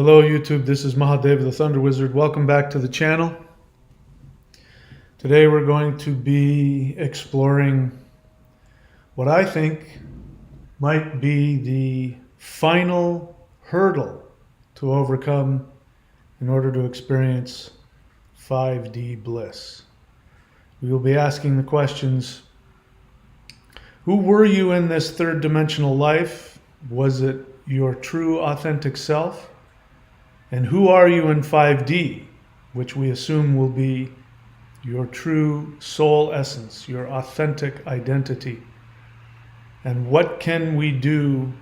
Hello YouTube, this is Mahadev the Thunder Wizard. Welcome back to the channel. Today we're going to be exploring what I think might be the final hurdle to overcome in order to experience 5D bliss. We will be asking the questions: who were you in this third dimensional life? Was it your true authentic self? And who are you in 5D, which we assume will be your true soul essence, your authentic identity? And what can we do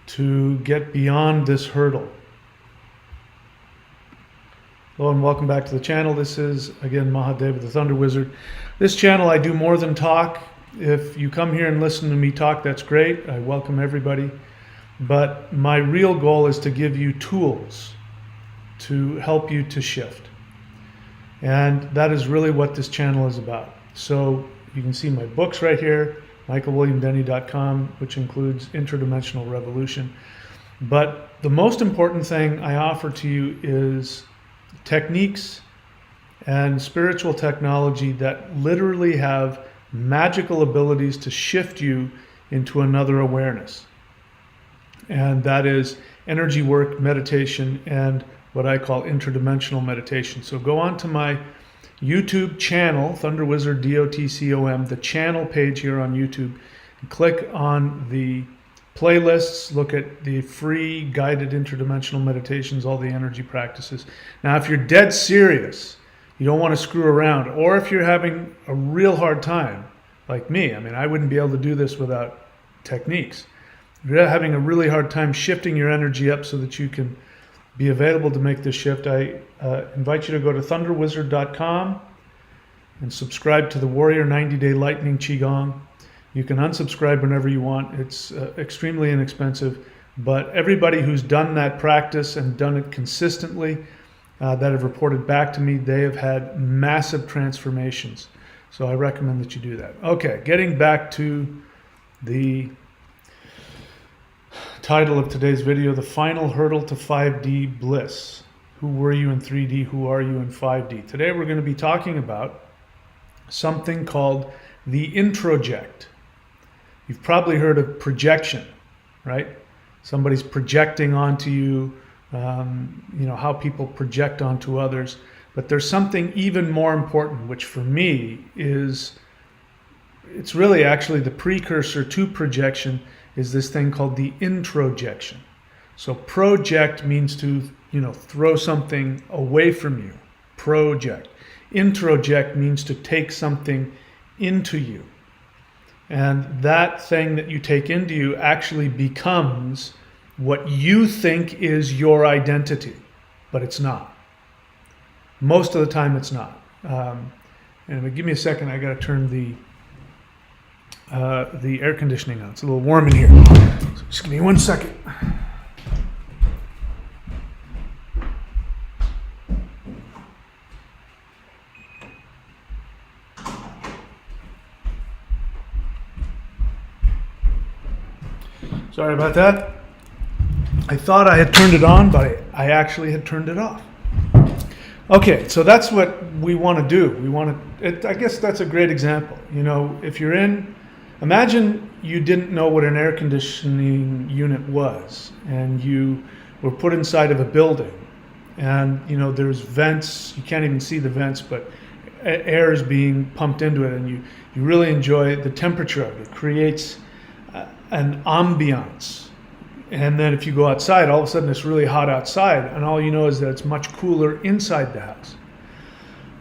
to get beyond this hurdle? Hello and welcome back to the channel. This is, again, Mahadev the Thunder Wizard. This channel, I do more than talk. If you come here and listen to me talk, that's great. I welcome everybody. But my real goal is to give you tools to help you to shift. And that is really what this channel is about. So you can see my books right here, michaelwilliamdenny.com, which includes Interdimensional Revolution. But the most important thing I offer to you is techniques and spiritual technology that literally have magical abilities to shift you into another awareness. And that is energy work, meditation, and what I call interdimensional meditation. So go on to my YouTube channel, Thunder Wizard DOTCOM, the channel page here on YouTube, and click on the playlists, look at the free guided interdimensional meditations, all the energy practices. Now, if you're dead serious, you don't want to screw around, or if you're having a real hard time, like me, I wouldn't be able to do this without techniques. If you're having a really hard time shifting your energy up so that you can be available to make this shift, I invite you to go to thunderwizard.com and subscribe to the Warrior 90-Day Lightning Qigong. You can unsubscribe whenever you want. It's extremely inexpensive, but everybody who's done that practice and done it consistently that have reported back to me, they have had massive transformations. So I recommend that you do that. Okay, getting back to the title of today's video, the final hurdle to 5D bliss. Who were you in 3D? Who are you in 5D? Today we're going to be talking about something called the introject. You've probably heard of projection, right? Somebody's projecting onto you, how people project onto others. But there's something even more important, which for me it's really actually the precursor to projection, is this thing called the introjection. So project means to, throw something away from you. Project. Introject means to take something into you. And that thing that you take into you actually becomes what you think is your identity, but it's not. Most of the time it's not. And give me a second, I gotta turn the air conditioning on. It's a little warm in here. So just give me 1 second. Sorry about that. I thought I had turned it on, but I actually had turned it off. Okay, so that's what we want to do. I guess that's a great example. If you're imagine you didn't know what an air conditioning unit was, and you were put inside of a building, and there's vents. You can't even see the vents, but air is being pumped into it, and you really enjoy the temperature of it. It creates an ambiance. And then if you go outside, all of a sudden it's really hot outside, and all you know is that it's much cooler inside the house.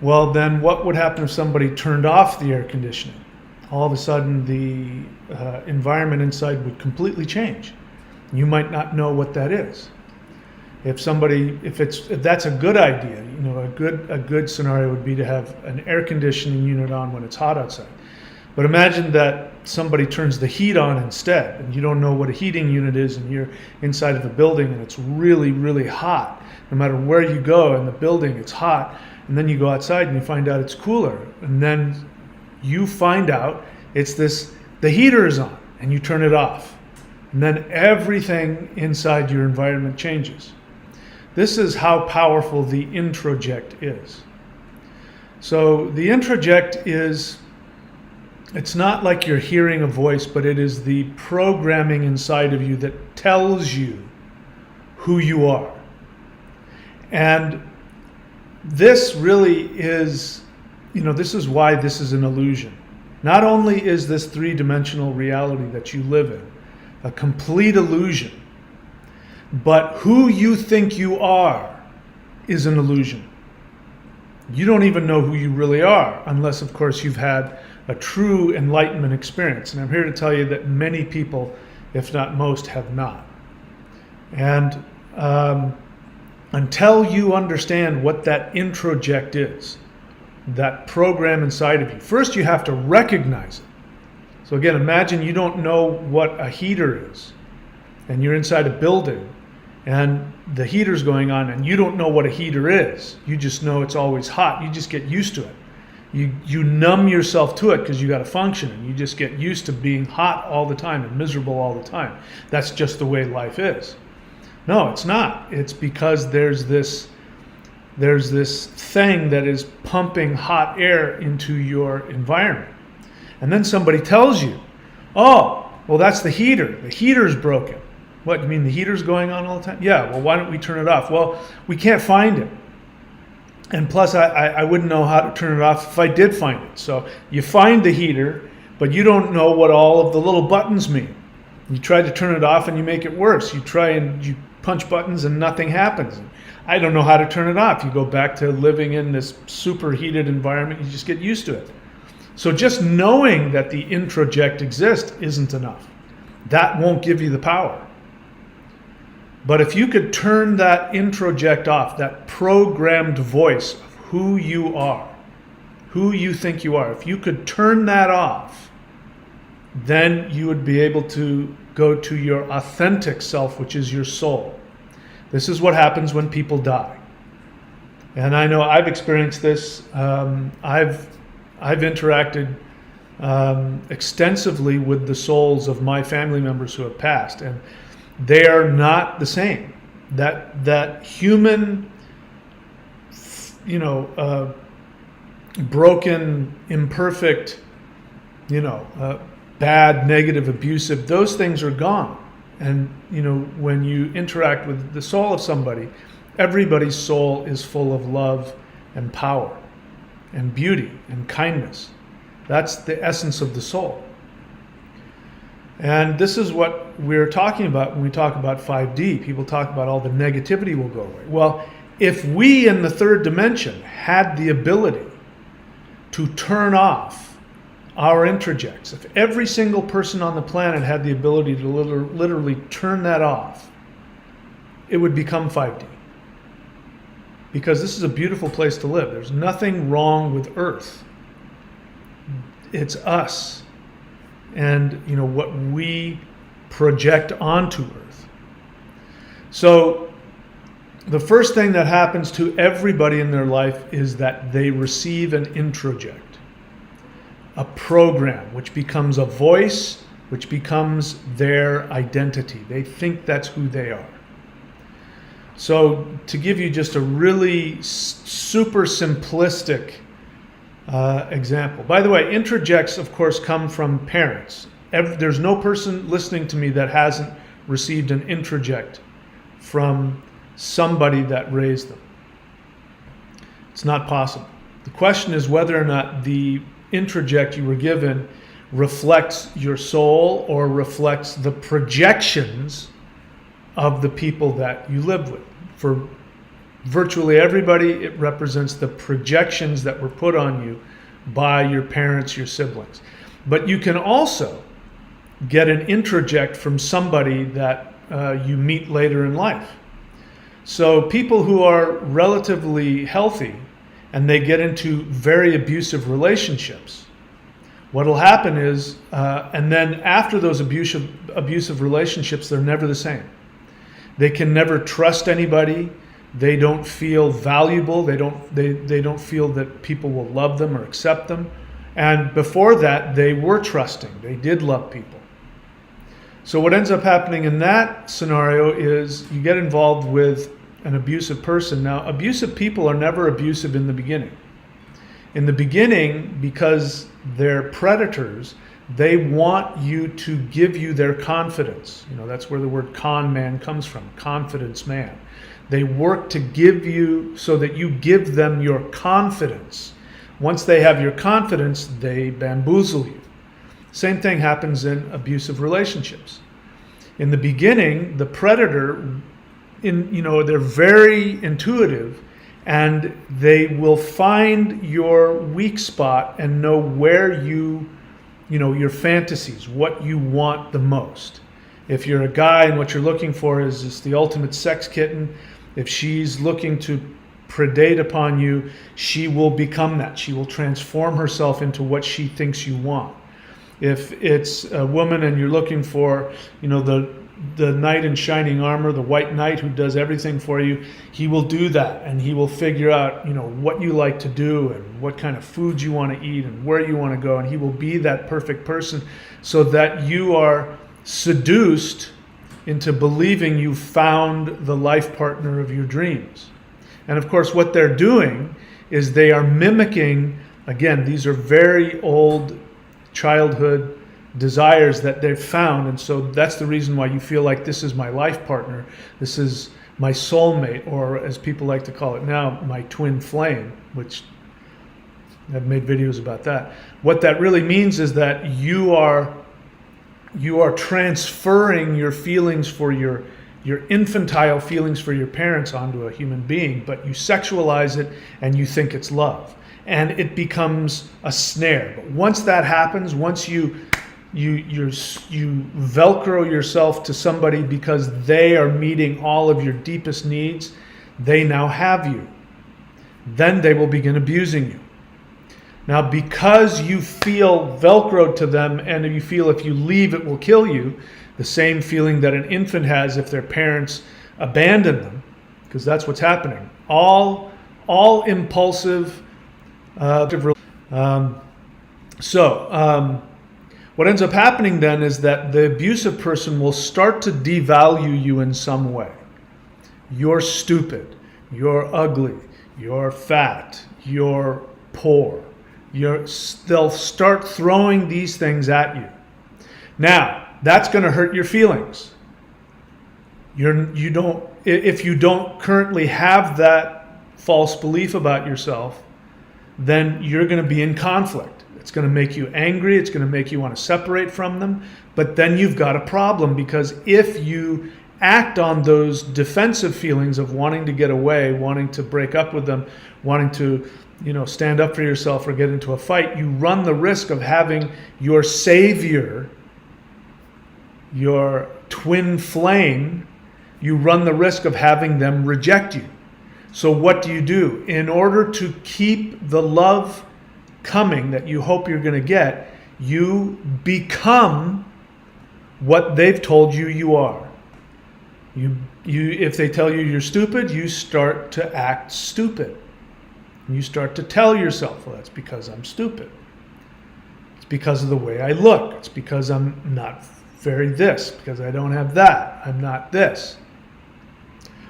Well, then what would happen if somebody turned off the air conditioning? All of a sudden the environment inside would completely change. You might not know what that is. If that's a good idea, a good scenario would be to have an air conditioning unit on when it's hot outside. But imagine that somebody turns the heat on instead, and you don't know what a heating unit is, and you're inside of a building and it's really, really hot. No matter where you go in the building, it's hot. And then you go outside and you find out it's cooler. And then you find out the heater is on, and you turn it off. And then everything inside your environment changes. This is how powerful the introject is. So the introject is, it's not like you're hearing a voice, but it is the programming inside of you that tells you who you are. And this really is, this is why this is an illusion. Not only is this three-dimensional reality that you live in a complete illusion, but who you think you are is an illusion. You don't even know who you really are, unless, of course, you've had a true enlightenment experience. And I'm here to tell you that many people, if not most, have not. And until you understand what that introject is, that program inside of you, first you have to recognize it. So again, imagine you don't know what a heater is, and you're inside a building, and the heater's going on, and you don't know what a heater is. You just know it's always hot. You just get used to it. You numb yourself to it because you got to function, and you just get used to being hot all the time and miserable all the time. That's just the way life is. No, it's not. It's because there's this thing that is pumping hot air into your environment. And then somebody tells you, oh, well, that's the heater. The heater's broken. What, you mean the heater's going on all the time? Yeah, well, why don't we turn it off? Well, we can't find it. And plus, I wouldn't know how to turn it off if I did find it. So you find the heater, but you don't know what all of the little buttons mean. You try to turn it off and you make it worse. You punch buttons and nothing happens. I don't know how to turn it off. You go back to living in this superheated environment. You just get used to it. So just knowing that the introject exists isn't enough. That won't give you the power. But if you could turn that introject off, that programmed voice of who you are, who you think you are, if you could turn that off, then you would be able to go to your authentic self, which is your soul. This is what happens when people die. And I know I've experienced this. I've interacted extensively with the souls of my family members who have passed, and they are not the same. That human, broken, imperfect, bad, negative, abusive, those things are gone. And, when you interact with the soul of somebody, everybody's soul is full of love and power and beauty and kindness. That's the essence of the soul. And this is what we're talking about when we talk about 5D. People talk about all the negativity will go away. Well, if we in the third dimension had the ability to turn off our introjects, if every single person on the planet had the ability to literally turn that off, it would become 5D. Because this is a beautiful place to live. There's nothing wrong with Earth. It's us and what we project onto Earth. So the first thing that happens to everybody in their life is that they receive an introject, a program, which becomes a voice, which becomes their identity. They think that's who they are. So to give you just a really super simplistic example. By the way, introjects, of course, come from parents. There's no person listening to me that hasn't received an introject from somebody that raised them. It's not possible. The question is whether or not the introject you were given reflects your soul or reflects the projections of the people that you live with. For virtually everybody, it represents the projections that were put on you by your parents, your siblings. But you can also get an introject from somebody that you meet later in life. So people who are relatively healthy and they get into very abusive relationships, what will happen is, and then after those abusive relationships, they're never the same. They can never trust anybody. They don't feel valuable. They don't feel that people will love them or accept them. And before that, they were trusting. They did love people. So what ends up happening in that scenario is you get involved with an abusive person. Now, abusive people are never abusive in the beginning. In the beginning, because they're predators, they want you to give you their confidence. You know, that's where the word con man comes from, confidence man. They work to give you so that you give them your confidence. Once they have your confidence, they bamboozle you. Same thing happens in abusive relationships. In the beginning, the predator, they're very intuitive, and they will find your weak spot and know where your fantasies, what you want the most. If you're a guy and what you're looking for is just the ultimate sex kitten, if she's looking to predate upon you, she will become that. She will transform herself into what she thinks you want. If it's a woman and you're looking for, the knight in shining armor, the white knight who does everything for you, he will do that, and he will figure out, what you like to do and what kind of food you want to eat and where you want to go, and he will be that perfect person so that you are seduced into believing you found the life partner of your dreams. And of course, what they're doing is they are mimicking, again, these are very old childhood desires that they've found, and so that's the reason why you feel like this is my life partner, this is my soulmate, or as people like to call it now, my twin flame, which I've made videos about that. What that really means is that you are transferring your feelings for your infantile feelings for your parents onto a human being, but you sexualize it and you think it's love, and it becomes a snare. But once that happens, once you Velcro yourself to somebody because they are meeting all of your deepest needs, they now have you. Then they will begin abusing you. Now, because you feel Velcroed to them and you feel if you leave it will kill you, the same feeling that an infant has if their parents abandon them, because that's what's happening. All impulsive. What ends up happening then is that the abusive person will start to devalue you in some way. You're stupid, you're ugly, you're fat, you're poor. They'll start throwing these things at you. Now, that's going to hurt your feelings. If you don't currently have that false belief about yourself, then you're going to be in conflict. It's going to make you angry. It's going to make you want to separate from them. But then you've got a problem, because if you act on those defensive feelings of wanting to get away, wanting to break up with them, wanting to, stand up for yourself or get into a fight, you run the risk of having your savior, your twin flame, you run the risk of having them reject you. So what do? In order to keep the love coming that you hope you're going to get, you become what they've told you are. If they tell you you're stupid, you start to act stupid. You start to tell yourself, well, that's because I'm stupid. It's because of the way I look. It's because I'm not very this, because I don't have that. I'm not this.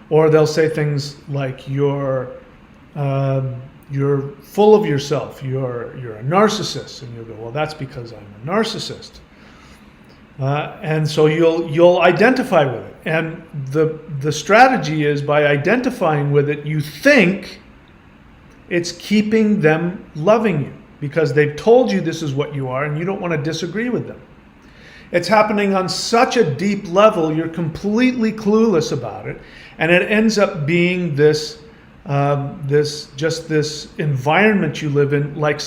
Or they'll say things like you're full of yourself, you're a narcissist, and you'll go, well, that's because I'm a narcissist. And so you'll identify with it. And the strategy is, by identifying with it, you think it's keeping them loving you because they've told you this is what you are and you don't want to disagree with them. It's happening on such a deep level, you're completely clueless about it, and it ends up being this environment you live in, like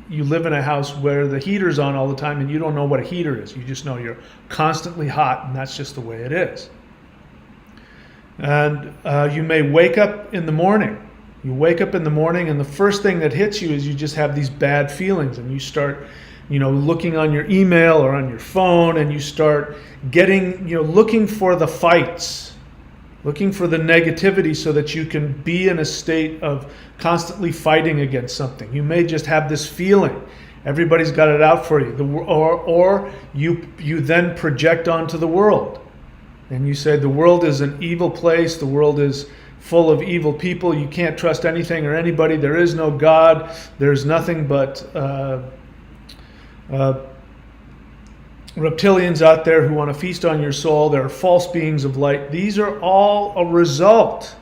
you live in a house where the heater's on all the time and you don't know what a heater is. You just know you're constantly hot, and that's just the way it is. And you may wake up in the morning. You wake up in the morning and the first thing that hits you is you just have these bad feelings, and you start looking on your email or on your phone, and you start looking for the fights, looking for the negativity so that you can be in a state of constantly fighting against something. You may just have this feeling, Everybody's got it out for you. Or you then project onto the world. And you say the world is an evil place. The world is full of evil people. You can't trust anything or anybody. There is no God. There's nothing but reptilians out there who want to feast on your soul. There are false beings of light. These are all a result.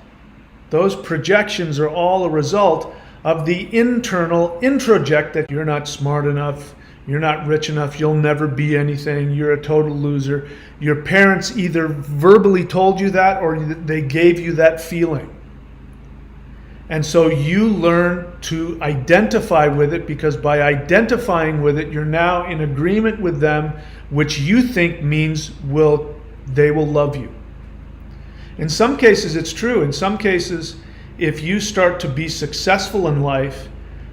Those projections are all a result of the internal introject that you're not smart enough, you're not rich enough, you'll never be anything, you're a total loser. Your parents either verbally told you that or they gave you that feeling. And so you learn to identify with it, because by identifying with it, you're now in agreement with them, which you think means they will love you. In some cases, it's true. In some cases, if you start to be successful in life,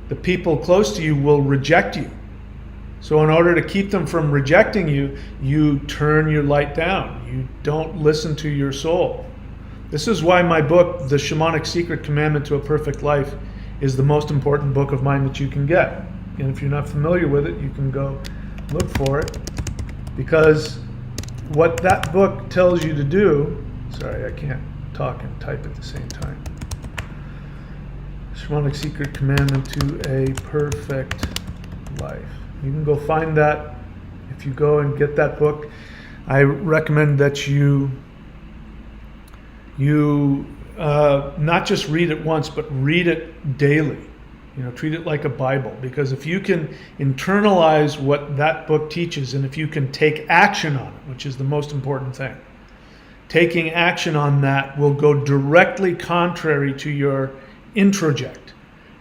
the people close to you will reject you. So in order to keep them from rejecting you, you turn your light down. You don't listen to your soul. This is why my book, The Shamanic Secret Commandment to a Perfect Life, is the most important book of mine that you can get. And if you're not familiar with it, you can go look for it. Because what that book tells you to do, sorry, I can't talk and type at the same time. Shamanic Secret Commandment to a Perfect Life. You can go find that. If you go and get that book, I recommend that you not just read it once, but read it daily. Treat it like a Bible. Because if you can internalize what that book teaches, and if you can take action on it, which is the most important thing, taking action on that will go directly contrary to your introject.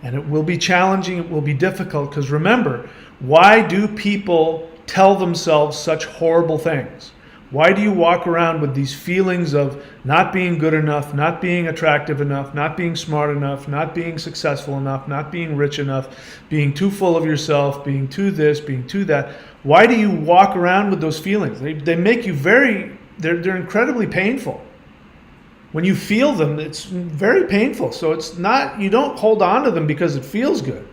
And it will be challenging, it will be difficult, because remember, why do people tell themselves such horrible things? Why do you walk around with these feelings of not being good enough, not being attractive enough, not being smart enough, not being successful enough, not being rich enough, being too full of yourself, being too this, being too that? Why do you walk around with those feelings? They make you they're incredibly painful. When you feel them, it's very painful. So you don't hold on to them because it feels good.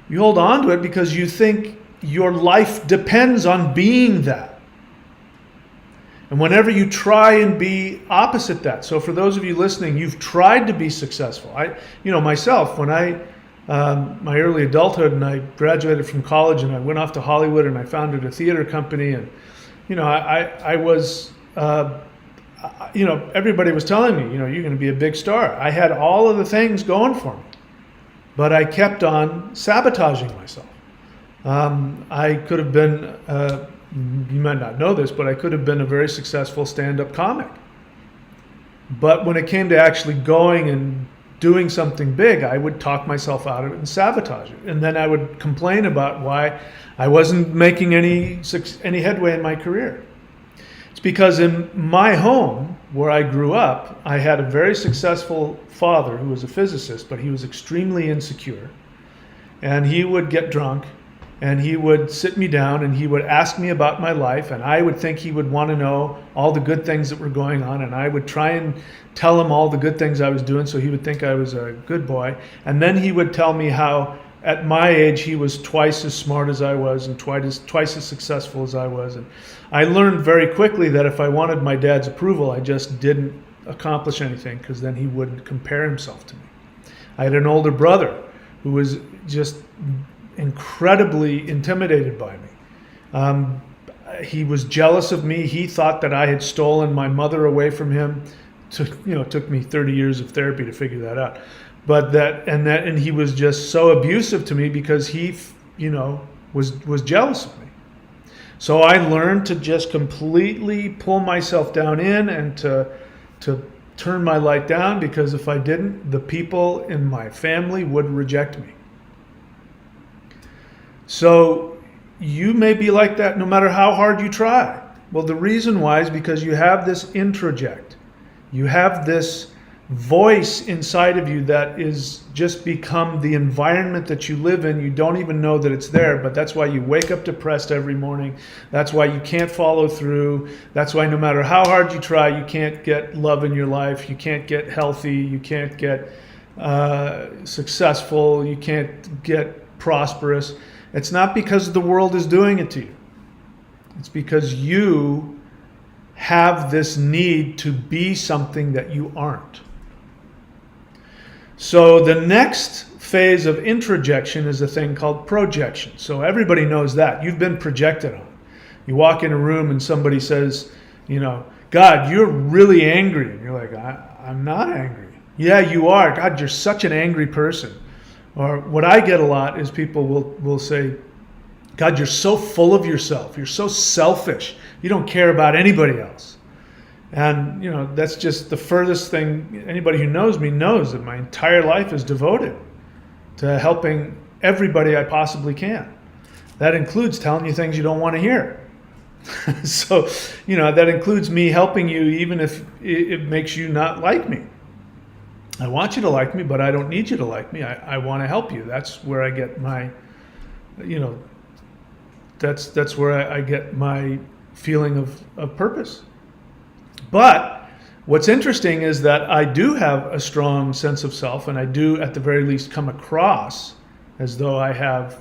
You hold on to it because you think your life depends on being that. And whenever you try and be opposite that, so for those of you listening, you've tried to be successful. Myself, when my early adulthood, and I graduated from college and I went off to Hollywood and I founded a theater company, and I was everybody was telling me, you're going to be a big star. I had all of the things going for me, but I kept on sabotaging myself. I could have been, you might not know this, but I could have been a very successful stand-up comic. But when it came to actually going and doing something big, I would talk myself out of it and sabotage it. And then I would complain about why I wasn't making any headway in my career. It's because in my home, where I grew up, I had a very successful father who was a physicist, but he was extremely insecure. And he would get drunk, and he would sit me down, and he would ask me about my life, and I would think he would want to know all the good things that were going on, and I would try and tell him all the good things I was doing so he would think I was a good boy. And then he would tell me how at my age he was twice as smart as I was and twice as successful as I was. And I learned very quickly that if I wanted my dad's approval, I just didn't accomplish anything, because then he wouldn't compare himself to me. I had an older brother who was just incredibly intimidated by me. He was jealous of me. He thought that I had stolen my mother away from him. It took me 30 years of therapy to figure that out. But and he was just so abusive to me because he, was jealous of me. So I learned to just completely pull myself down in and to turn my light down, because if I didn't, the people in my family would reject me. So you may be like that no matter how hard you try. Well, the reason why is because you have this introject. You have this voice inside of you that is just become the environment that you live in. You don't even know that it's there, but that's why you wake up depressed every morning. That's why you can't follow through. That's why no matter how hard you try, you can't get love in your life. You can't get healthy. You can't get successful. You can't get prosperous, it's not because the world is doing it to you. It's because you have this need to be something that you aren't. So the next phase of introjection is a thing called projection. So everybody knows that. You've been projected on. You walk in a room and somebody says, you know, God, you're really angry. And you're like, I'm not angry. Yeah, you are. God, you're such an angry person. Or what I get a lot is people will say, God, you're so full of yourself. You're so selfish. You don't care about anybody else. And, you know, that's just the furthest thing. Anybody who knows me knows that my entire life is devoted to helping everybody I possibly can. That includes telling you things you don't want to hear. So, you know, that includes me helping you even if it makes you not like me. I want you to like me, but I don't need you to like me. I want to help you. That's where I get my, you know, that's where I get my feeling of purpose. But what's interesting is that I do have a strong sense of self, and I do at the very least come across as though I have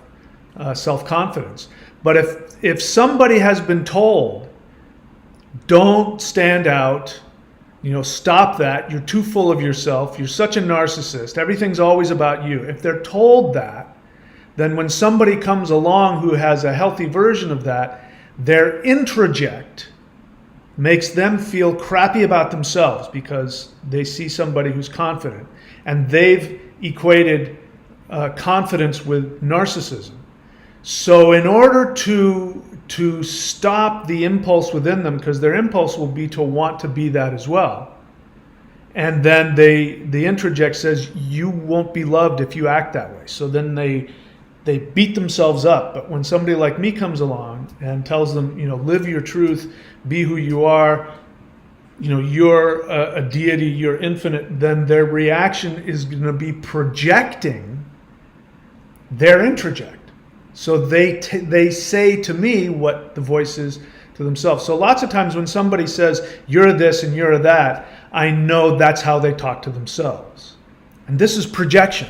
self-confidence. But if somebody has been told, don't stand out, you know, stop that, you're too full of yourself, you're such a narcissist, everything's always about you. If they're told that, then when somebody comes along who has a healthy version of that, their introject makes them feel crappy about themselves because they see somebody who's confident, and they've equated confidence with narcissism. So in order to stop the impulse within them, because their impulse will be to want to be that as well, and then the introject says, you won't be loved if you act that way. So then they beat themselves up. But when somebody like me comes along and tells them, you know, live your truth, be who you are, you know, you're a deity, you're infinite, then their reaction is going to be projecting their introject. So they say to me what the voice is to themselves. So lots of times when somebody says, you're this and you're that, I know that's how they talk to themselves. And this is projection.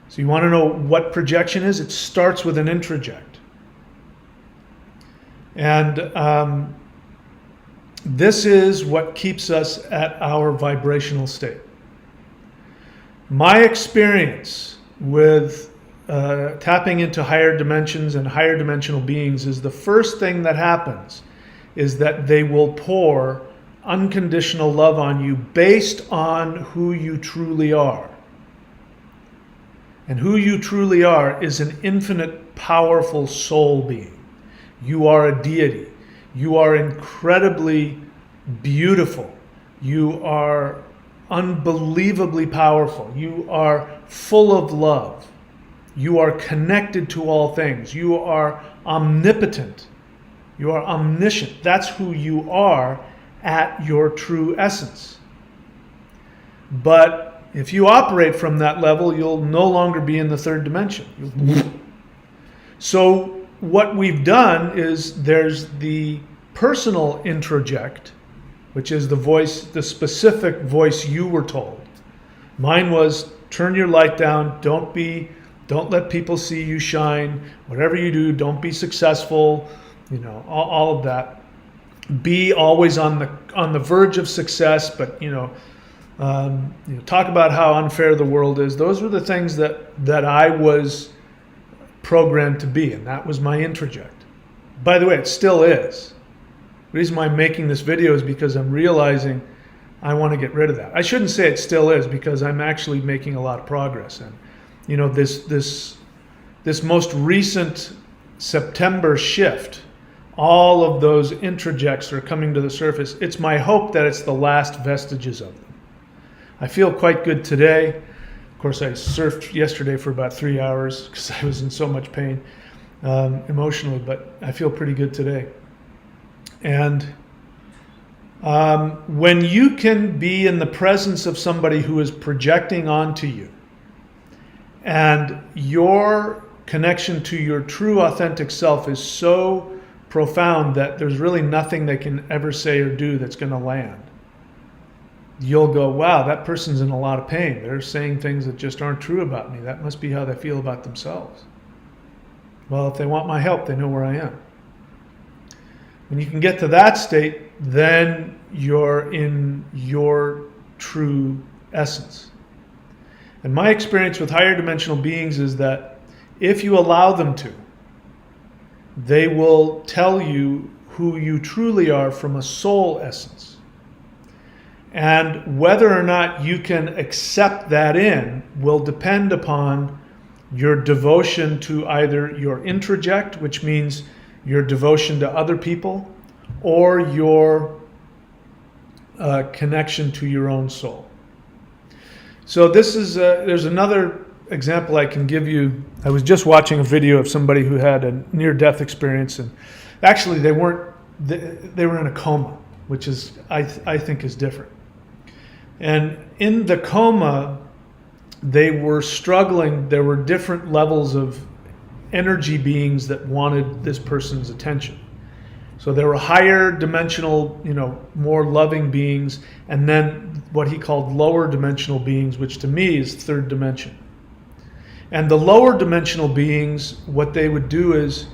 So you want to know what projection is? It starts with an introject. And this is what keeps us at our vibrational state. My experience with tapping into higher dimensions and higher dimensional beings is the first thing that happens is that they will pour unconditional love on you based on who you truly are. And who you truly are is an infinite, powerful soul being. You are a deity. You are incredibly beautiful. You are unbelievably powerful. You are full of love. You are connected to all things. You are omnipotent. You are omniscient. That's who you are at your true essence. But if you operate from that level, you'll no longer be in the third dimension. So what we've done is there's the personal introject, which is the voice, the specific voice you were told. Mine was, turn your light down, don't let people see you shine, whatever you do, don't be successful, you know, all of that. Be always on the verge of success, but talk about how unfair the world is. Those were the things that I was programmed to be, and that was my introject. By the way, it still is. The reason why I'm making this video is because I'm realizing I want to get rid of that. I shouldn't say it still is, because I'm actually making a lot of progress. And you know, this most recent September shift, all of those introjects are coming to the surface. It's my hope that it's the last vestiges of them. I feel quite good today. Of course, I surfed yesterday for about 3 hours because I was in so much pain emotionally, but I feel pretty good today. And when you can be in the presence of somebody who is projecting onto you, and your connection to your true authentic self is so profound that there's really nothing they can ever say or do that's going to land, you'll go, wow, that person's in a lot of pain. They're saying things that just aren't true about me. That must be how they feel about themselves. Well, if they want my help, they know where I am. When you can get to that state, then you're in your true essence. And my experience with higher dimensional beings is that if you allow them to, they will tell you who you truly are from a soul essence. And whether or not you can accept that in will depend upon your devotion to either your introject, which means your devotion to other people, or your connection to your own soul. So this is, there's another example I can give you. I was just watching a video of somebody who had a near-death experience, and actually they were in a coma, which is, I think is different. And in the coma, they were struggling. There were different levels of energy beings that wanted this person's attention. So there were higher dimensional, more loving beings, and then what he called lower dimensional beings, which to me is third dimension. And the lower dimensional beings, what they would do is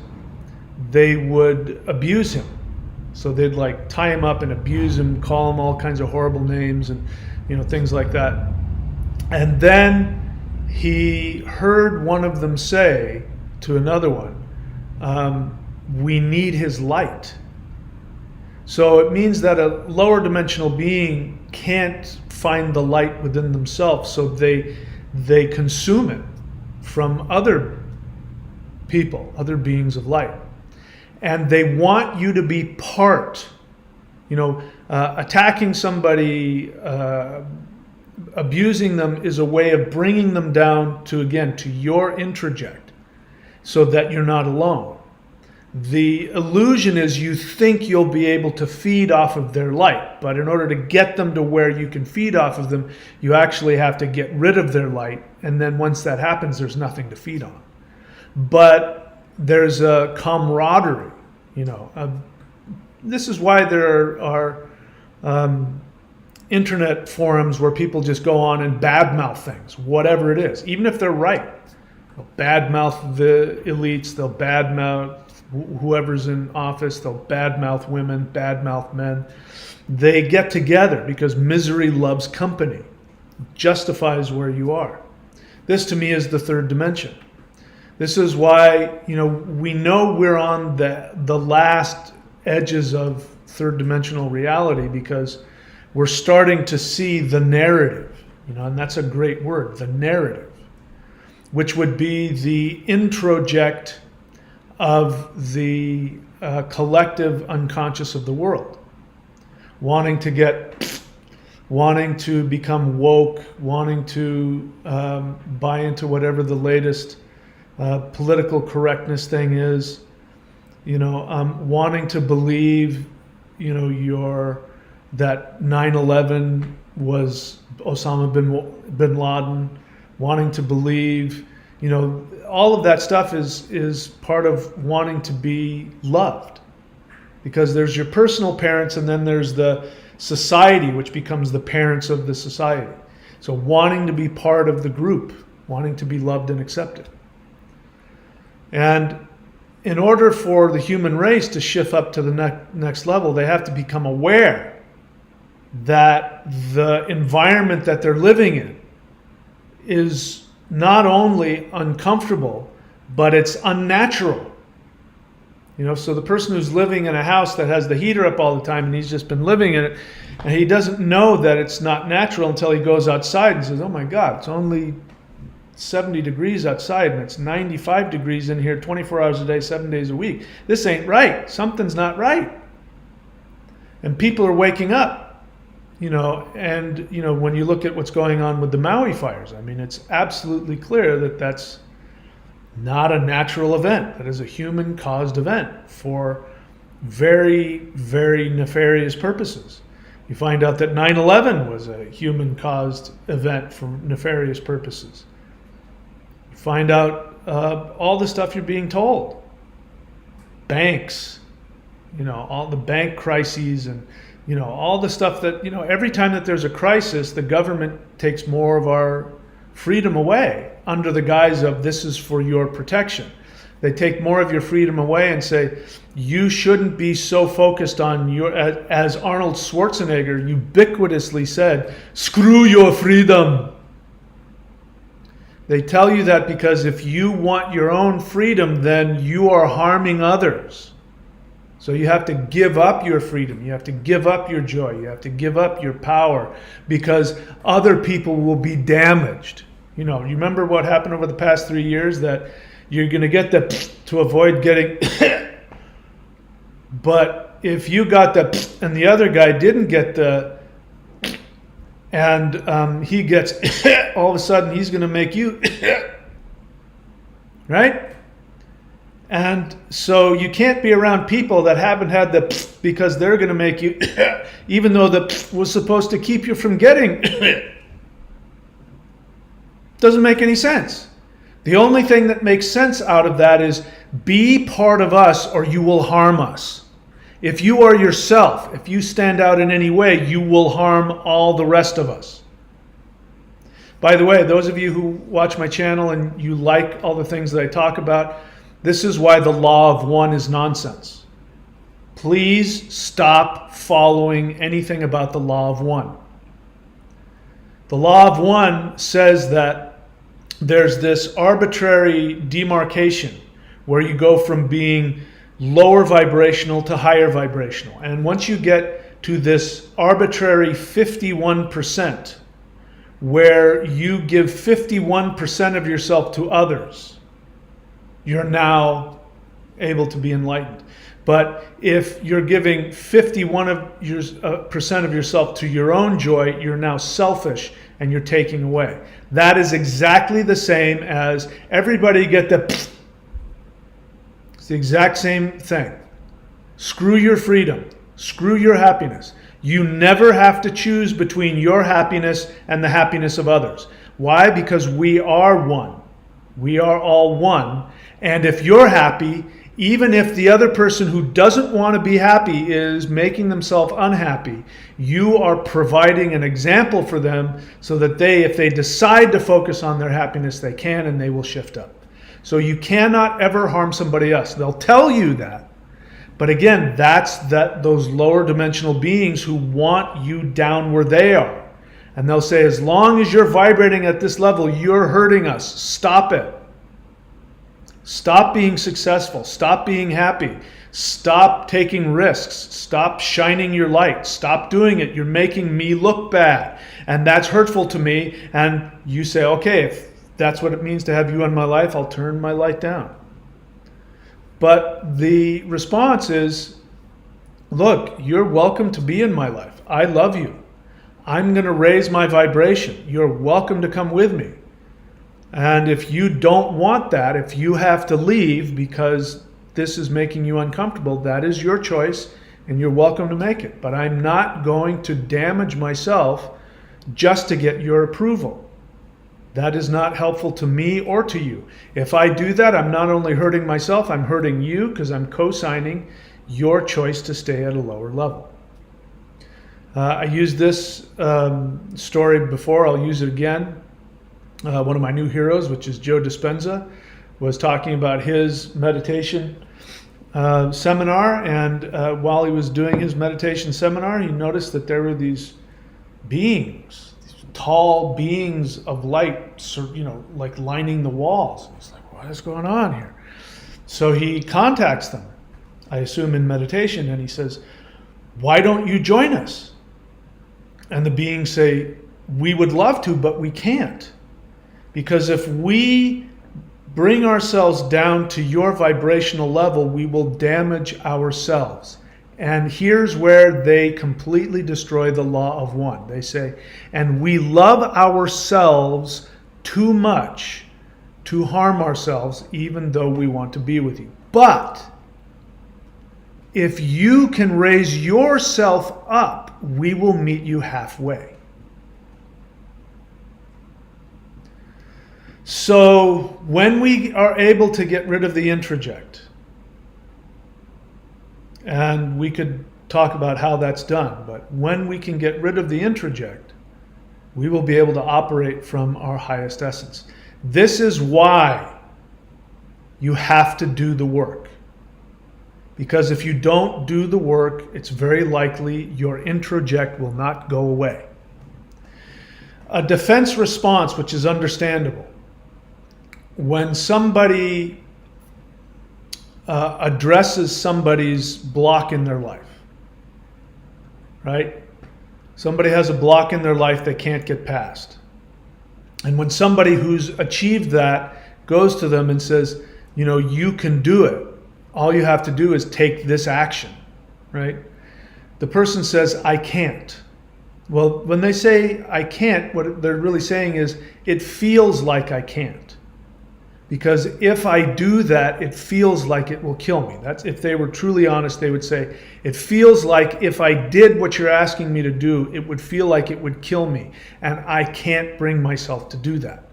they would abuse him. So they'd like tie him up and abuse him, call him all kinds of horrible names and things like that. And then he heard one of them say to another one, we need his light. So it means that a lower dimensional being can't find the light within themselves, so they consume it from other people, other beings of light. And they want you to be part, attacking somebody, abusing them is a way of bringing them down to your introject, so that you're not alone. The illusion is you think you'll be able to feed off of their light, but in order to get them to where you can feed off of them, you actually have to get rid of their light, and then once that happens, there's nothing to feed on. But there's a camaraderie, this is why there are internet forums where people just go on and badmouth things, whatever it is, even if they're right. They'll badmouth the elites, they'll badmouth whoever's in office, they'll badmouth women, badmouth men. They get together because misery loves company. It justifies where you are. This to me is the third dimension. This is why, we know we're on the last edges of third dimensional reality, because we're starting to see the narrative, and that's a great word, the narrative, which would be the introject of the collective unconscious of the world, wanting to become woke, wanting to buy into whatever the latest political correctness thing is, wanting to believe, that 9/11 was Osama bin Laden, wanting to believe, all of that stuff is part of wanting to be loved, because there's your personal parents and then there's the society, which becomes the parents of the society. So wanting to be part of the group, wanting to be loved and accepted. And in order for the human race to shift up to the next level, they have to become aware that the environment that they're living in is not only uncomfortable, but it's unnatural. So the person who's living in a house that has the heater up all the time, and he's just been living in it, and he doesn't know that it's not natural until he goes outside and says, oh my God, it's only 70 degrees outside and it's 95 degrees in here 24 hours a day, 7 days a week. This ain't right. Something's not right. And people are waking up, and when you look at what's going on with the Maui fires, it's absolutely clear that that's not a natural event. That is a human-caused event for very, very nefarious purposes. You find out that 9/11 was a human-caused event for nefarious purposes. You find out all the stuff you're being told. Banks, all the bank crises and, all the stuff that, every time that there's a crisis, the government takes more of our freedom away under the guise of this is for your protection. They take more of your freedom away and say, you shouldn't be so focused on your, as Arnold Schwarzenegger ubiquitously said, screw your freedom. They tell you that because if you want your own freedom, then you are harming others. So you have to give up your freedom. You have to give up your joy. You have to give up your power because other people will be damaged. You know, you remember what happened over the past 3 years, that you're going to get the to avoid getting but if you got the and the other guy didn't get the and he gets all of a sudden he's going to make you right? And so you can't be around people that haven't had the because they're going to make you even though the was supposed to keep you from getting doesn't make any sense. The only thing that makes sense out of that is be part of us or you will harm us. If you are yourself, if you stand out in any way, you will harm all the rest of us. By the way, those of you who watch my channel and you like all the things that I talk about, this is why the law of one is nonsense. Please stop following anything about the law of one. The law of one says that there's this arbitrary demarcation where you go from being lower vibrational to higher vibrational. And once you get to this arbitrary 51%, where you give 51% of yourself to others, you're now able to be enlightened. But if you're giving 51% of yourself to your own joy, you're now selfish and you're taking away. That is exactly the same as everybody get the it's the exact same thing. Screw your freedom. Screw your happiness. You never have to choose between your happiness and the happiness of others. Why? Because we are one. We are all one. And if you're happy, even if the other person who doesn't want to be happy is making themselves unhappy, you are providing an example for them so that they, if they decide to focus on their happiness, they can and they will shift up. So you cannot ever harm somebody else. They'll tell you that. But again, that's those lower dimensional beings who want you down where they are. And they'll say, as long as you're vibrating at this level, you're hurting us. Stop it. Stop being successful. Stop being happy. Stop taking risks. Stop shining your light. Stop doing it. You're making me look bad. And that's hurtful to me. And you say, okay, if that's what it means to have you in my life, I'll turn my light down. But the response is, look, you're welcome to be in my life. I love you. I'm going to raise my vibration. You're welcome to come with me. And if you don't want that, if you have to leave because this is making you uncomfortable, that is your choice and you're welcome to make it. But I'm not going to damage myself just to get your approval. That is not helpful to me or to you. If I do that, I'm not only hurting myself, I'm hurting you because I'm co-signing your choice to stay at a lower level. I used this story before, I'll use it again. One of my new heroes, which is Joe Dispenza, was talking about his meditation seminar, and while he was doing his meditation seminar, he noticed that there were these beings, these tall beings of light, like lining the walls. He's like, what is going on here? So he contacts them, I assume in meditation, and he says, why don't you join us? And the beings say, we would love to, but we can't. Because if we bring ourselves down to your vibrational level, we will damage ourselves. And here's where they completely destroy the law of one. They say, and we love ourselves too much to harm ourselves, even though we want to be with you. But if you can raise yourself up, we will meet you halfway. So when we are able to get rid of the introject, and we could talk about how that's done, but when we can get rid of the introject, we will be able to operate from our highest essence. This is why you have to do the work. Because if you don't do the work, it's very likely your introject will not go away. A defense response, which is understandable. When somebody addresses somebody's block in their life, right? Somebody has a block in their life they can't get past. And when somebody who's achieved that goes to them and says, you know, you can do it. All you have to do is take this action, right? The person says, I can't. Well, when they say I can't, what they're really saying is, it feels like I can't. Because if I do that, it feels like it will kill me. That's, if they were truly honest, they would say, it feels like if I did what you're asking me to do, it would feel like it would kill me. And I can't bring myself to do that.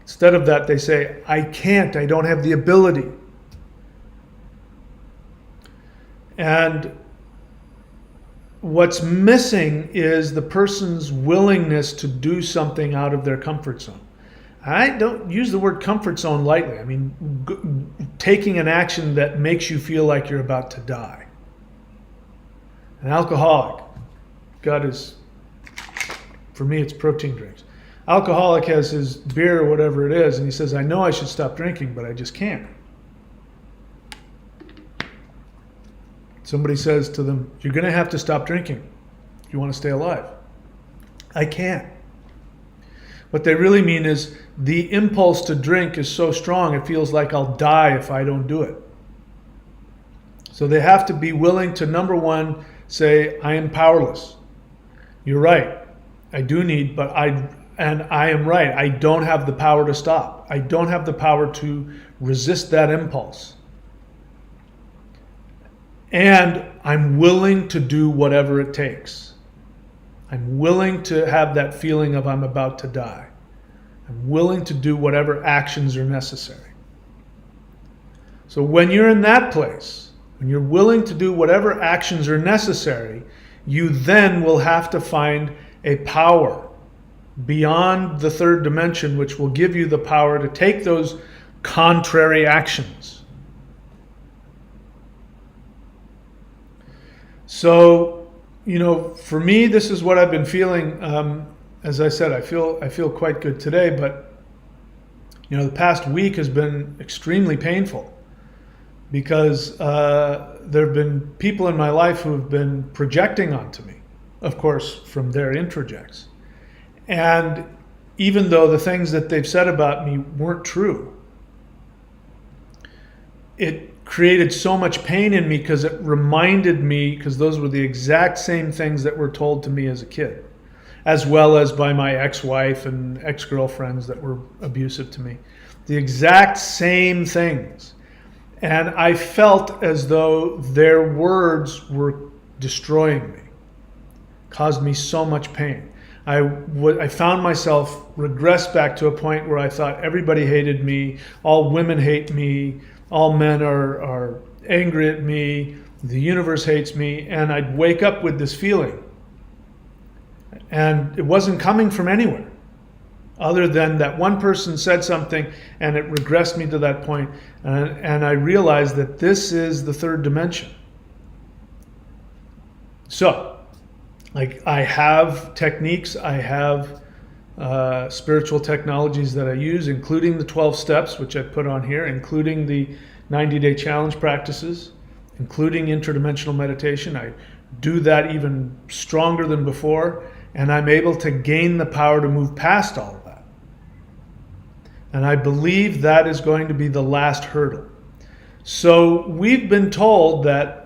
Instead of that, they say, I can't, I don't have the ability. And what's missing is the person's willingness to do something out of their comfort zone. I don't use the word comfort zone lightly. I mean, taking an action that makes you feel like you're about to die. An alcoholic got his, for me it's protein drinks. Alcoholic has his beer or whatever it is, and he says, I know I should stop drinking, but I just can't. Somebody says to them, you're going to have to stop drinking if you want to stay alive. I can't. What they really mean is the impulse to drink is so strong it feels like I'll die if I don't do it. So they have to be willing to, number one, say, I am powerless. You're right. I do need, but I am right. I don't have the power to stop. I don't have the power to resist that impulse. And I'm willing to do whatever it takes. I'm willing to have that feeling of I'm about to die. I'm willing to do whatever actions are necessary. So when you're in that place, when you're willing to do whatever actions are necessary, you then will have to find a power beyond the third dimension, which will give you the power to take those contrary actions. So, you know, for me, this is what I've been feeling. As I said, I feel quite good today, but you know, the past week has been extremely painful because there have been people in my life who have been projecting onto me, of course, from their introjects. And even though the things that they've said about me weren't true, it created so much pain in me because it reminded me, because those were the exact same things that were told to me as a kid, as well as by my ex-wife and ex-girlfriends that were abusive to me. The exact same things. And I felt as though their words were destroying me, caused me so much pain. I found myself regress back to a point where I thought everybody hated me, all women hate me, all men are angry at me, the universe hates me, and I'd wake up with this feeling. And it wasn't coming from anywhere other than that one person said something and it regressed me to that point. And I realized that this is the third dimension. So, like, I have techniques, I have spiritual technologies that I use, including the 12 steps, which I put on here, including the 90-day challenge practices, including interdimensional meditation. I do that even stronger than before, and I'm able to gain the power to move past all of that. And I believe that is going to be the last hurdle. So we've been told that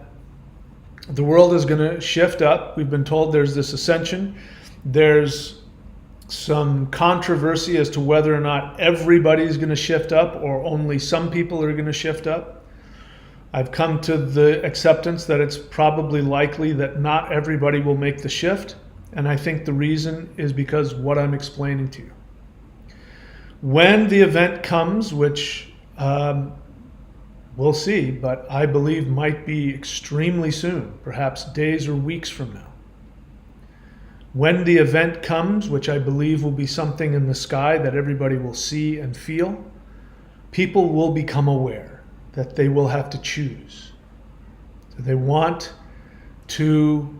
the world is going to shift up. We've been told there's this ascension. There's some controversy as to whether or not everybody's going to shift up or only some people are going to shift up. I've come to the acceptance that it's probably likely that not everybody will make the shift. And I think the reason is because what I'm explaining to you. When the event comes, which we'll see, but I believe might be extremely soon, perhaps days or weeks from now. When the event comes, which I believe will be something in the sky that everybody will see and feel, people will become aware. that they will have to choose. They want to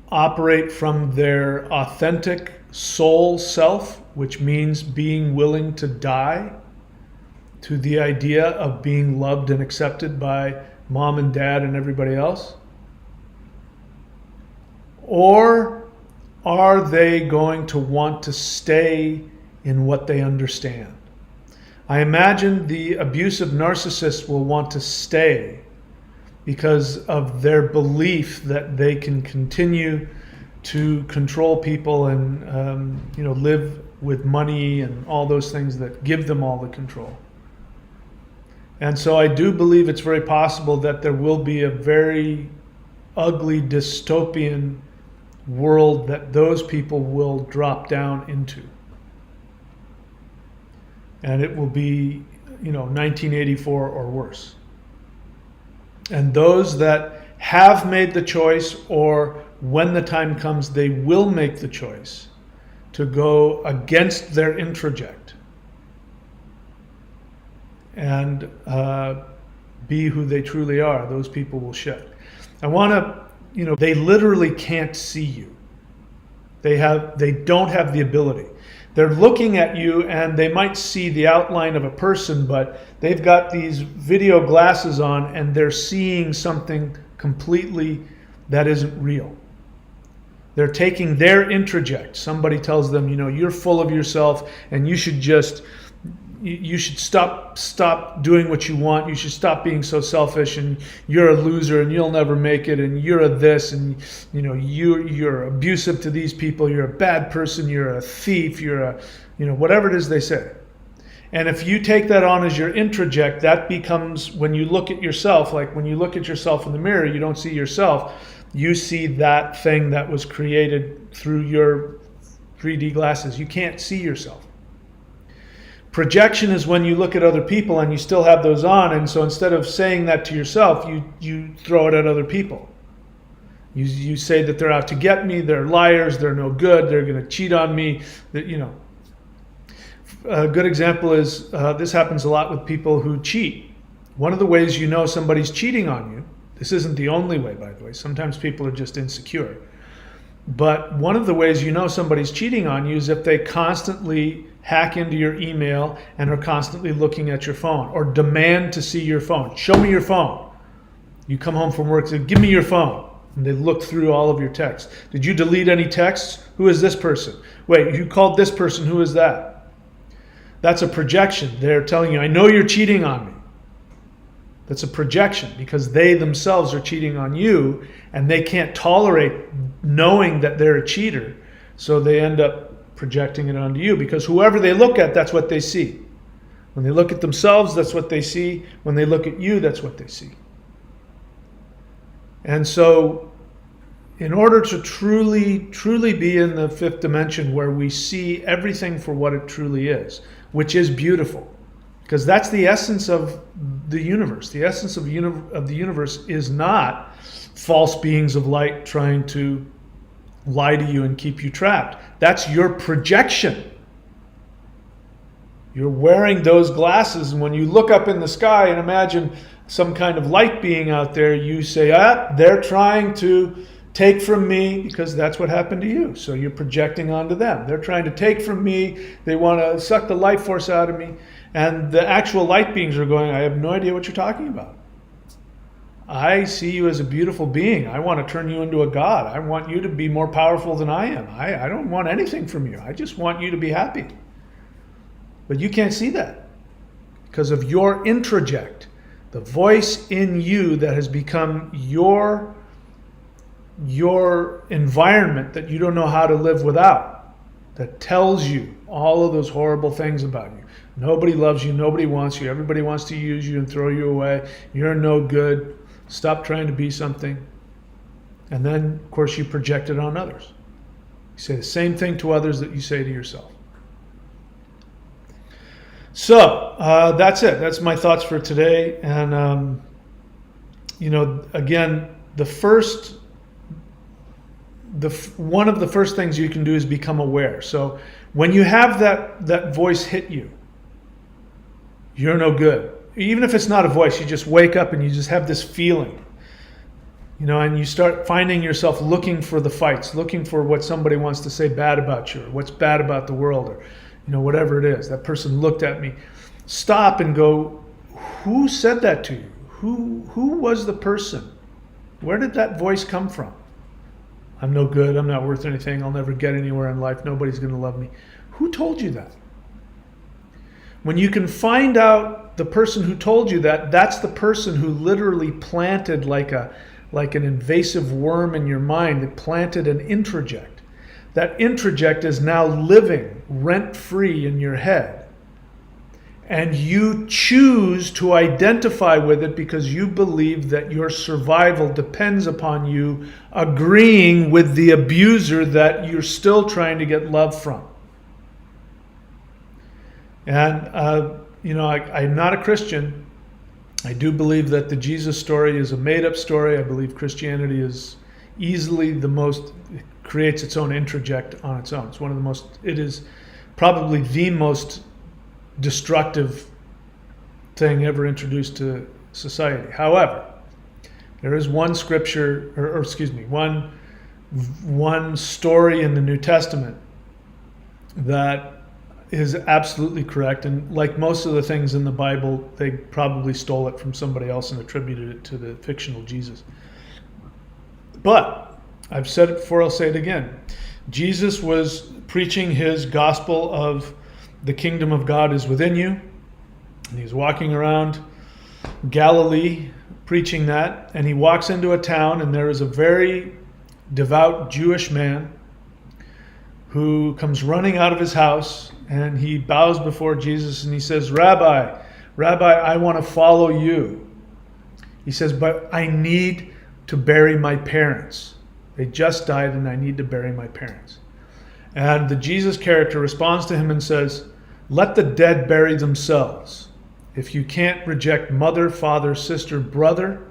operate from their authentic soul self, which means being willing to die, to the idea of being loved and accepted by mom and dad and everybody else? Or are they going to want to stay in what they understand? I imagine the abusive narcissist will want to stay because of their belief that they can continue to control people and live with money and all those things that give them all the control. And so I do believe it's very possible that there will be a very ugly dystopian world that those people will drop down into. And it will be, 1984 or worse. And those that have made the choice, or when the time comes, they will make the choice to go against their introject and be who they truly are, those people will shed. I want to, they literally can't see you. They don't have the ability. They're looking at you and they might see the outline of a person, but they've got these video glasses on and they're seeing something completely that isn't real. They're taking their introject. Somebody tells them, you're full of yourself and you should stop doing what you want. You should stop being so selfish, and you're a loser and you'll never make it, and you're a this, and you're abusive to these people, you're a bad person, you're a thief, you're a whatever it is they say. And if you take that on as your introject, that becomes, when you look at yourself, like when you look at yourself in the mirror, you don't see yourself, you see that thing that was created through your 3D glasses. You can't see yourself. Projection is when you look at other people and you still have those on, and so instead of saying that to yourself, you throw it at other people. You say that they're out to get me, they're liars, they're no good, they're going to cheat on me. A good example is, this happens a lot with people who cheat. One of the ways you know somebody's cheating on you, this isn't the only way, by the way, sometimes people are just insecure, but one of the ways you know somebody's cheating on you is if they constantly hack into your email and are constantly looking at your phone, or demand to see your phone. Show me your phone. You come home from work and say, give me your phone. And they look through all of your texts. Did you delete any texts? Who is this person? Wait, you called this person. Who is that? That's a projection. They're telling you, I know you're cheating on me. That's a projection because they themselves are cheating on you and they can't tolerate knowing that they're a cheater. So they end up projecting it onto you, because whoever they look at, that's what they see. When they look at themselves, that's what they see. When they look at you, that's what they see. And so in order to truly be in the fifth dimension where we see everything for what it truly is, which is beautiful, because that's the essence of the universe. The essence of the universe is not false beings of light trying to lie to you and keep you trapped. That's your projection. You're wearing those glasses, and when you look up in the sky and imagine some kind of light being out there, you say, they're trying to take from me, because that's what happened to you. So you're projecting onto them. They're trying to take from me. They want to suck the life force out of me. And the actual light beings are going, I have no idea what you're talking about. I see you as a beautiful being. I want to turn you into a god. I want you to be more powerful than I am. I don't want anything from you. I just want you to be happy. But you can't see that because of your introject, the voice in you that has become your environment that you don't know how to live without, that tells you all of those horrible things about you. Nobody loves you. Nobody wants you. Everybody wants to use you and throw you away. You're no good. Stop trying to be something. And then, of course, you project it on others. You say the same thing to others that you say to yourself. So that's it. That's my thoughts for today. And, again, one of the first things you can do is become aware. So when you have that voice hit you, you're no good. even if it's not a voice, you just wake up and you just have this feeling, and you start finding yourself looking for the fights, looking for what somebody wants to say bad about you, or what's bad about the world, or whatever it is. That person looked at me. Stop and go, who said that to you? Who was the person? Where did that voice come from? I'm no good. I'm not worth anything. I'll never get anywhere in life. Nobody's going to love me. Who told you that? When you can find out the person who told you that, that's the person who literally planted like an invasive worm in your mind. It planted an introject. That introject is now living rent-free in your head. And you choose to identify with it because you believe that your survival depends upon you agreeing with the abuser that you're still trying to get love from. And, I'm not a Christian. I do believe that the Jesus story is a made-up story. I believe Christianity is easily it creates its own introject on its own. It is probably the most destructive thing ever introduced to society. However, there is one scripture, one story in the New Testament that is absolutely correct. And like most of the things in the Bible, they probably stole it from somebody else and attributed it to the fictional Jesus. But I've said it before, I'll say it again. Jesus was preaching his gospel of the kingdom of God is within you. And he's walking around Galilee preaching that. And he walks into a town, and there is a very devout Jewish man who comes running out of his house, and he bows before Jesus and he says, Rabbi, I want to follow you. He says, but I need to bury my parents. They just died and I need to bury my parents. And the Jesus character responds to him and says, let the dead bury themselves. If you can't reject mother, father, sister, brother,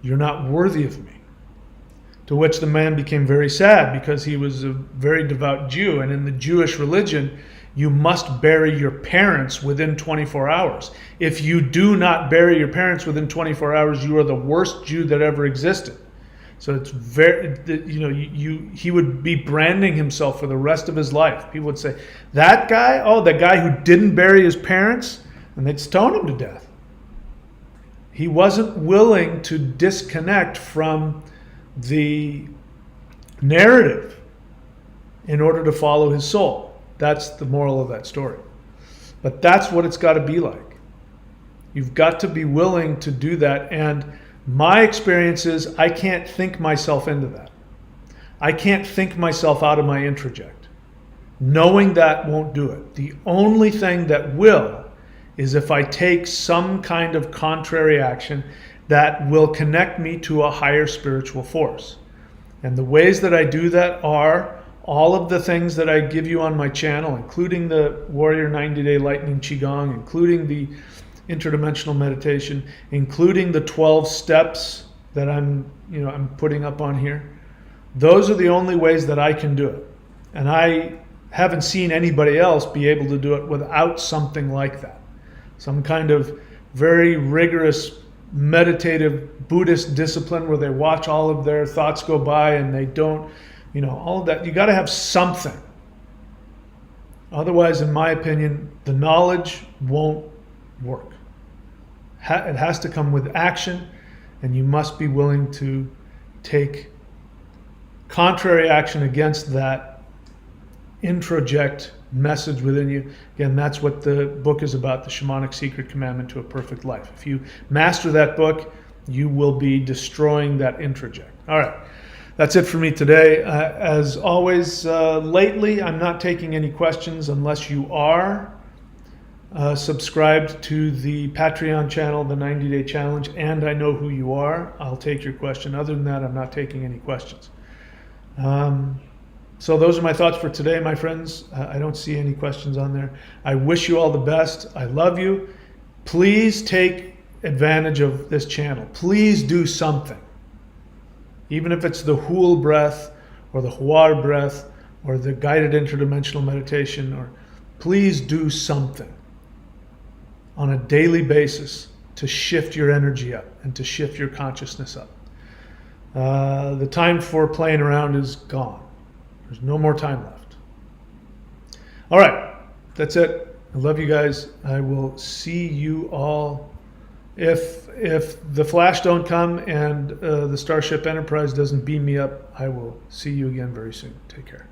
you're not worthy of me. To which the man became very sad because he was a very devout Jew. And in the Jewish religion, you must bury your parents within 24 hours. If you do not bury your parents within 24 hours, you are the worst Jew that ever existed. So it's he would be branding himself for the rest of his life. People would say, that guy, the guy who didn't bury his parents, and they'd stone him to death. He wasn't willing to disconnect from the narrative in order to follow his soul. That's the moral of that story. But that's what it's got to be like. You've got to be willing to do that. And my experience is I can't think myself into that. I can't think myself out of my introject. Knowing that won't do it. The only thing that will is if I take some kind of contrary action that will connect me to a higher spiritual force. And the ways that I do that are all of the things that I give you on my channel, including the Warrior 90-Day Lightning Qigong, including the interdimensional meditation, including the 12 steps that I'm putting up on here. Those are the only ways that I can do it. And I haven't seen anybody else be able to do it without something like that. Some kind of very rigorous meditative Buddhist discipline where they watch all of their thoughts go by and they don't, all of that. You got to have something. Otherwise, in my opinion, the knowledge won't work. It has to come with action, and you must be willing to take contrary action against that introject message within you. Again, that's what the book is about, The Shamanic Secret Commandment to a Perfect Life. If you master that book, you will be destroying that introject. All right, that's it for me today. As always, lately, I'm not taking any questions unless you are subscribed to the Patreon channel, the 90-Day Challenge, and I know who you are. I'll take your question. Other than that, I'm not taking any questions. So those are my thoughts for today, my friends. I don't see any questions on there. I wish you all the best. I love you. Please take advantage of this channel. Please do something. Even if it's the Hool breath or the Huar breath or the guided interdimensional meditation, or please do something. on a daily basis to shift your energy up and to shift your consciousness up. The time for playing around is gone. There's no more time left. All right, that's it. I love you guys. I will see you all. If the flash don't come and the Starship Enterprise doesn't beam me up, I will see you again very soon. Take care.